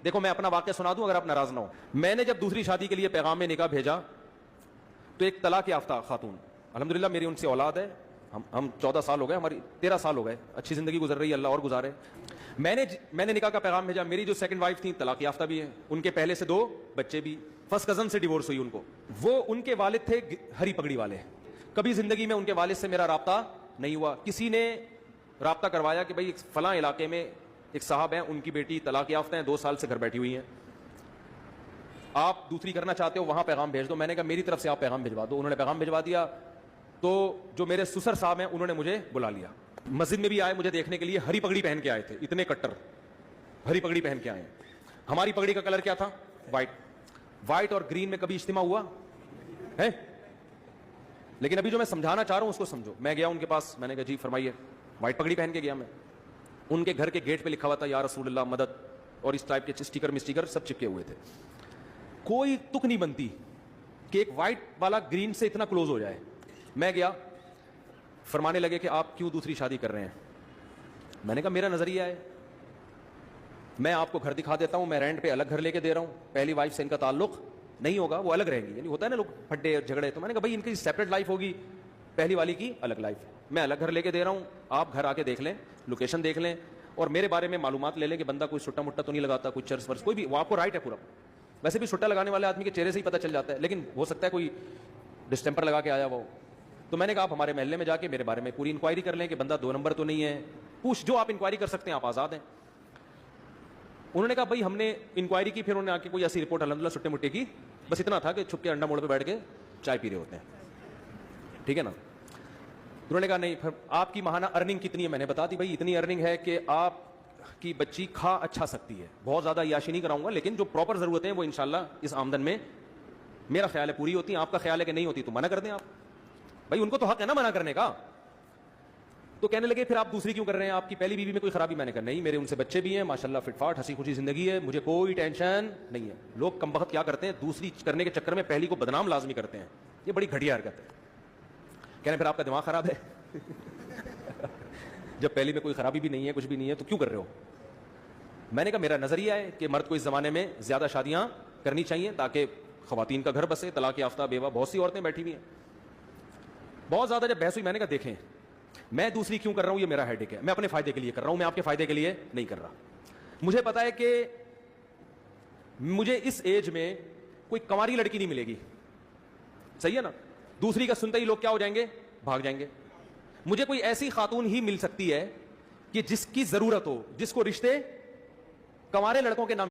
دیکھو میں اپنا واقعہ سنا دوں اگر آپ ناراض نہ ہو. میں نے جب دوسری شادی کے لیے پیغام نکاح بھیجا تو ایک طلاق یافتہ خاتون, الحمدللہ میری ان سے اولاد ہے, ہم 14 سال ہو گئے, ہماری 13 سال ہو گئے, اچھی زندگی گزر رہی ہے, اللہ اور گزارے. میں نے نکاح کا پیغام بھیجا. میری جو سیکنڈ وائف تھی طلاق یافتہ بھی ہیں, ان کے پہلے سے 2 بچے بھی, فرسٹ کزن سے ڈیورس ہوئی ان کو. وہ ان کے والد تھے ہری پگڑی والے, کبھی زندگی میں ان کے والد سے میرا رابطہ نہیں ہوا. کسی نے رابطہ کروایا کہ بھائی فلاں علاقے میں ایک صاحب ہیں, ان کی بیٹی طلاق یافتہ ہیں, 2 سال سے گھر بیٹھی ہوئی ہیں, آپ دوسری کرنا چاہتے ہو وہاں پیغام بھیج دو. میں نے کہا میری طرف سے آپ پیغام بھجوا دو. انہوں نے پیغام بھجوا دیا. تو جو میرے سسر صاحب ہیں انہوں نے مجھے بلا لیا, مسجد میں بھی آئے مجھے دیکھنے کے لیے, ہری پگڑی پہن کے آئے تھے, اتنے کٹر ہری پگڑی پہن کے آئے. ہماری پگڑی کا کلر کیا تھا؟ وائٹ اور گرین میں کبھی اجتماع ہوا ہے؟ لیکن ابھی جو میں سمجھانا چاہ رہا ہوں اس کو سمجھو. میں گیا ان کے پاس, میں نے کہا جی فرمائیے. وائٹ پگڑی پہن کے گیا میں. ان کے گھر کے گیٹ پہ لکھا ہوا تھا یا رسول اللہ مدد, اور اس ٹائپ کے اسٹیکر سب چپکے ہوئے تھے. کوئی تک نہیں بنتی کہ ایک وائٹ والا گرین سے اتنا کلوز ہو جائے. میں گیا, فرمانے لگے کہ آپ کیوں دوسری شادی کر رہے ہیں. میں نے کہا میرا نظریہ ہے, میں آپ کو گھر دکھا دیتا ہوں, میں رینٹ پہ الگ گھر لے کے دے رہا ہوں, پہلی وائف سے ان کا تعلق نہیں ہوگا, وہ الگ رہیں گی. یعنی ہوتا ہے نا لوگ پھڈے اور جھگڑے, تو میں نے کہا بھائی ان کی سیپریٹ لائف ہوگی, پہلی والی کی الگ لائف. میں الگ گھر لے کے دے رہا ہوں, آپ گھر آ کے دیکھ لیں, لوکیشن دیکھ لیں, اور میرے بارے میں معلومات لے لیں کہ بندہ کوئی چھوٹا موٹا تو نہیں لگاتا, کوئی چرس ورس کوئی بھی, وہ آپ کو رائٹ ہے پورا. ویسے بھی چھوٹا لگانے والے آدمی کے چہرے سے ہی پتہ چل جاتا ہے, لیکن ہو سکتا ہے کوئی ڈسٹمپر لگا کے آیا وہ. تو میں نے کہا آپ ہمارے محلے میں جا کے میرے بارے میں پوری انکوائری کر لیں کہ بندہ 2 نمبر تو نہیں ہے. پوچھ, جو آپ انکوائری کر سکتے ہیں, آپ آزاد ہیں. انہوں نے کہا بھائی ہم نے انکوائری کی, پھر انہوں نے آ کے کوئی ایسی رپورٹ الحمدللہ چھٹے مٹے کی, بس اتنا تھا کہ چھپ کے انڈا موڑ پہ بیٹھ کے چائے پی رہے ہوتے ہیں, ٹھیک ہے نا. انہوں نے کہا نہیں, پھر آپ کی ماہانہ ارننگ کتنی ہے؟ میں نے بتا دی بھائی اتنی ارننگ ہے کہ آپ کی بچی کھا اچھا سکتی ہے, بہت زیادہ عیاشی نہیں کراؤں گا, لیکن جو پراپر ضرورتیں ہیں وہ انشاءاللہ اس آمدن میں میرا خیال ہے پوری ہوتی ہیں. آپ کا خیال ہے کہ نہیں ہوتی تو منع کر دیں آپ, بھائی ان کو تو حق ہے نا منع کرنے کا. تو کہنے لگے پھر آپ دوسری کیوں کر رہے ہیں, آپ کی پہلی بیوی میں کوئی خرابی؟ میں نے کہا نہیں, میرے ان سے بچے بھی ہیں ماشاءاللہ, فٹ فاٹ ہنسی خوشی زندگی ہے, مجھے کوئی ٹینشن نہیں ہے. لوگ کم بخت کیا کرتے ہیں, دوسری کرنے کے چکر میں پہلی کو بدنام لازمی کرتے ہیں, یہ بڑی گھٹیا حرکت ہے. کہنے پھر آپ کا دماغ خراب ہے جب پہلی میں کوئی خرابی بھی نہیں ہے, کچھ بھی نہیں ہے, تو کیوں کر رہے ہو؟ میں نے کہا میرا نظریہ ہے کہ مرد کو اس زمانے میں زیادہ شادیاں کرنی چاہیے تاکہ خواتین کا گھر بسے. طلاق یافتہ بیوہ بہت سی عورتیں بیٹھی ہوئی ہیں. بہت زیادہ جب بحث ہوئی, میں نے کہا دیکھیں میں دوسری کیوں کر رہا ہوں, یہ میرا ہیڈیک ہے, میں اپنے فائدے کے لیے کر رہا ہوں, میں آپ کے فائدے کے لیے نہیں کر رہا. مجھے پتا ہے کہ مجھے اس ایج میں کوئی کنواری لڑکی نہیں ملے گی, صحیح ہے نا. دوسری کا سنتے ہی لوگ کیا ہو جائیں گے, بھاگ جائیں گے. مجھے کوئی ایسی خاتون ہی مل سکتی ہے کہ جس کی ضرورت ہو, جس کو رشتے کنوارے لڑکوں کے نام